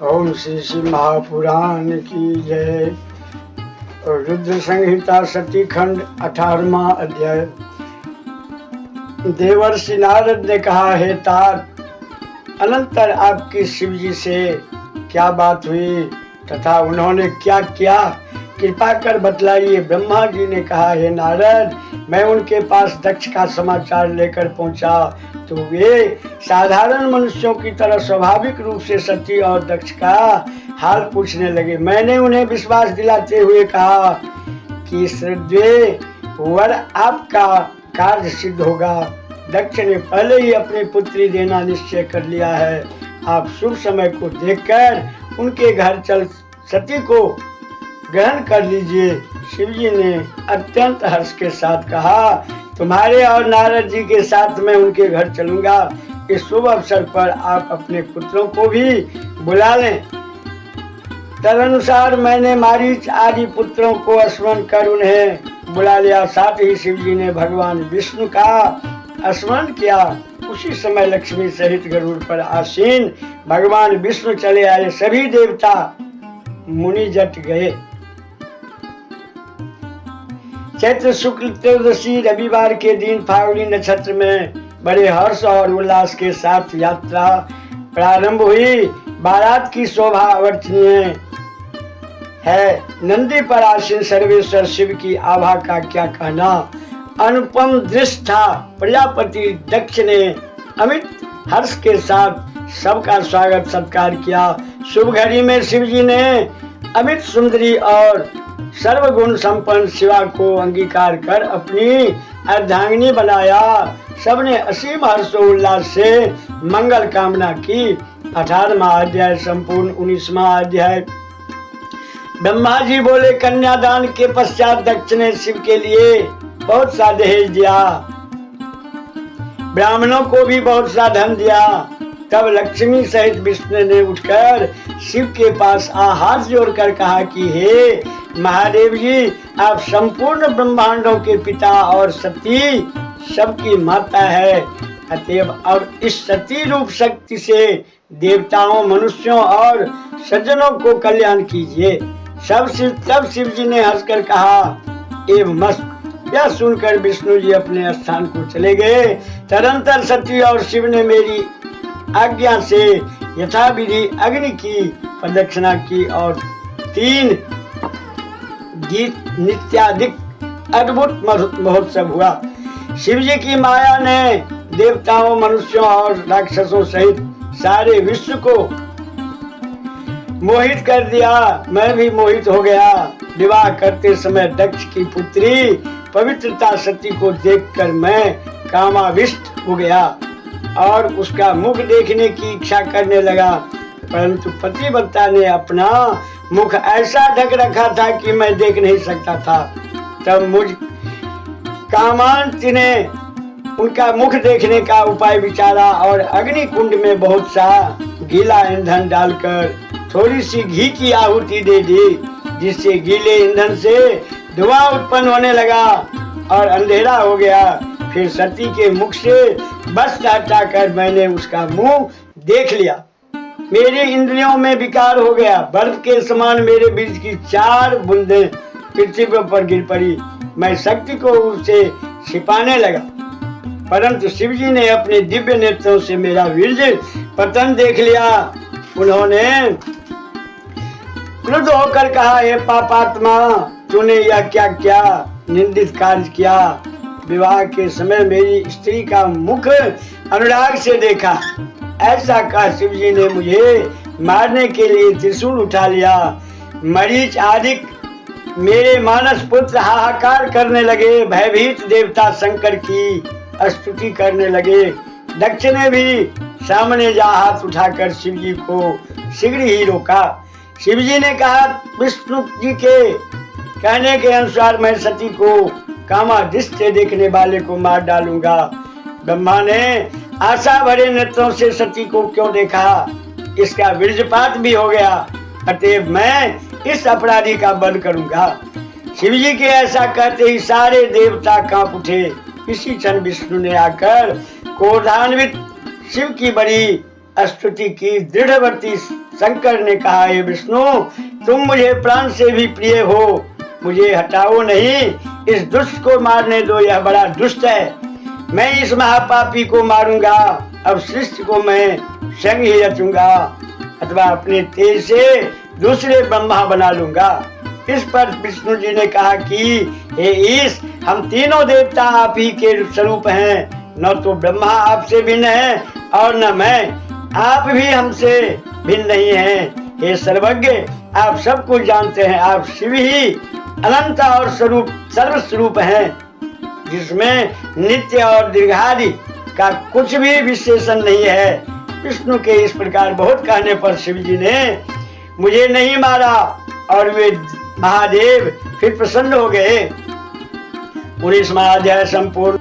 ओम श्री श्री महापुराण की जय। रुद्र संहिता सती खंड 18वां अध्याय। देवर्षि नारद ने कहा, हे तात, अनंतर आपकी शिव जी से क्या बात हुई तथा उन्होंने क्या किया, कृपा कर बतलाइए। ब्रह्मा जी ने कहा, हे नारद, मैं उनके पास दक्ष का समाचार लेकर पहुंचा तो वे साधारण मनुष्यों की तरह स्वाभाविक रूप से सती और दक्ष का हाल पूछने लगे। मैंने उन्हें विश्वास दिलाते हुए कहा कि श्रद्धेय वर आपका कार्य सिद्ध होगा। दक्ष ने पहले ही अपनी पुत्री देना निश्चय कर लिया है। आप शुभ समय को देखकर उनके घर चल सती को ग्रहण कर लीजिए। शिवजी ने अत्यंत हर्ष के साथ कहा, तुम्हारे और नारद जी के साथ मैं उनके घर चलूंगा। इस शुभ अवसर पर आप अपने पुत्रों को भी बुला लें। तदनुसार मैंने मारीच आदि पुत्रों को स्मरण कर उन्हें बुला लिया। साथ ही शिवजी ने भगवान विष्णु का स्मरण किया। उसी समय लक्ष्मी सहित गरुड़ पर आसीन भगवान विष्णु चले आए। सभी देवता मुनि जट गए। चैत्र शुक्ल त्रयोदशी रविवार के दिन फाल्गुनी नक्षत्र में बड़े हर्ष और उल्लास के साथ यात्रा प्रारंभ हुई। बारात की शोभा अवर्णनीय है। नंदी पर आसीन सर्वेश्वर शिव की आभा का क्या कहना। अनुपम दृश्य था। प्रजापति दक्ष ने अमित हर्ष के साथ सबका स्वागत सत्कार किया। शुभ घड़ी में शिव जी ने अमित सुंदरी और सर्वगुण संपन्न शिवा को अंगीकार कर अपनी अर्धांगिनी बनाया। सबने असीम हर्षोल्लास से मंगल कामना की। 18वां अध्याय संपूर्ण। 19वां अध्याय। ब्रह्मा जी बोले, कन्यादान के पश्चात दक्ष ने शिव के लिए बहुत सा दहेज दिया, ब्राह्मणों को भी बहुत सा धन दिया। तब लक्ष्मी सहित विष्णु ने उठकर शिव के पास हाथ जोड़कर कहा कि हे महादेव जी, आप संपूर्ण ब्रह्मांडों के पिता और सती सबकी माता है। अतएव अब इस सती रूप शक्ति से देवताओं, मनुष्यों और सज्जनों को कल्याण कीजिए। तब शिव जी ने हंसकर कहा, एवं मस्त। यह सुनकर विष्णु जी अपने स्थान को चले गए। तदंतर सती और शिव ने मेरी आज्ञा से यथाविधि अग्नि की प्रदक्षिणा की और 3 गीत नित्याधिक अद्भुत महोत्सव हुआ। शिव जी की माया ने देवताओं, मनुष्यों और राक्षसों सहित सारे विश्व को मोहित कर दिया। मैं भी मोहित हो गया। विवाह करते समय दक्ष की पुत्री पवित्रता सती को देखकर मैं कामाविष्ट हो गया और उसका मुख देखने की इच्छा करने लगा, परंतु पतिव्रता ने अपना मुख ऐसा ढक रखा था कि मैं देख नहीं सकता था। तब मुझ कामांत ने उनका मुख देखने का उपाय विचारा और अग्नि कुंड में बहुत सा गीला ईंधन डालकर थोड़ी सी घी की आहुति दे दी, जिससे गीले ईंधन से धुआं उत्पन्न होने लगा और अंधेरा हो गया। फिर सती के मुख से वस्त्र हटाकर मैंने उसका मुंह देख लिया। मेरी इंद्रियों में विकार हो गया। बर्फ के समान मेरे बीज की 4 बूंदें पृथ्वी पर गिर पड़ी। मैं शक्ति को उससे छिपाने लगा, परंतु शिव जी ने अपने दिव्य नेत्रों से मेरा वीर्य पतन देख लिया। उन्होंने क्रुद्ध होकर कहा, हे पापात्मा, तूने यह क्या क्या निंदित कार्य किया। विवाह के समय मेरी स्त्री का मुख अनुराग से देखा। ऐसा कहा शिव जी ने मुझे मारने के लिए त्रिशूल उठा लिया। मरीच आदि मेरे मानस पुत्र हाहाकार करने लगे। भयभीत देवता शंकर की स्तुति करने लगे। दक्ष ने भी सामने जा हाथ उठाकर शिव जी को शीघ्र ही रोका। शिव जी ने कहा, विष्णु जी के कहने के अनुसार मैं सती को कामादृष्टि से देखने वाले को मार डालूंगा। ब्रह्मा ने आशा भरे नेत्रों से सती को क्यों देखा, इसका वीर्यपात भी हो गया। अतएव मैं इस अपराधी का वध करूंगा। शिव जी के ऐसा कहते ही सारे देवता कांप उठे। इसी क्षण विष्णु ने आकर क्रोधान्वित शिव की बड़ी स्तुति की। दृढ़वर्ती शंकर ने कहा, हे विष्णु, तुम मुझे प्राण से भी प्रिय हो, मुझे हटाओ नहीं, इस दुष्ट को मारने दो, यह बड़ा दुष्ट है। मैं इस महापापी को मारूंगा, अब सृष्टि को मैं स्वयं ही रचूंगा, अथवा अपने तेज से दूसरे ब्रह्मा बना लूंगा। इस पर विष्णु जी ने कहा कि हे ईश, हम तीनों देवता आप ही के स्वरूप हैं, न तो ब्रह्मा आपसे भिन्न है और न मैं, आप भी हमसे भिन्न नहीं हैं। हे सर्वज्ञ, आप सब कुछ जानते हैं, आप शिव ही अनंत और सर्वस्वरूप हैं, जिसमें नित्य और दीर्घादि का कुछ भी विशेषण नहीं है। विष्णु के इस प्रकार बहुत कहने पर शिव जी ने मुझे नहीं मारा और वे महादेव फिर प्रसन्न हो गए। 19वां अध्याय संपूर्ण।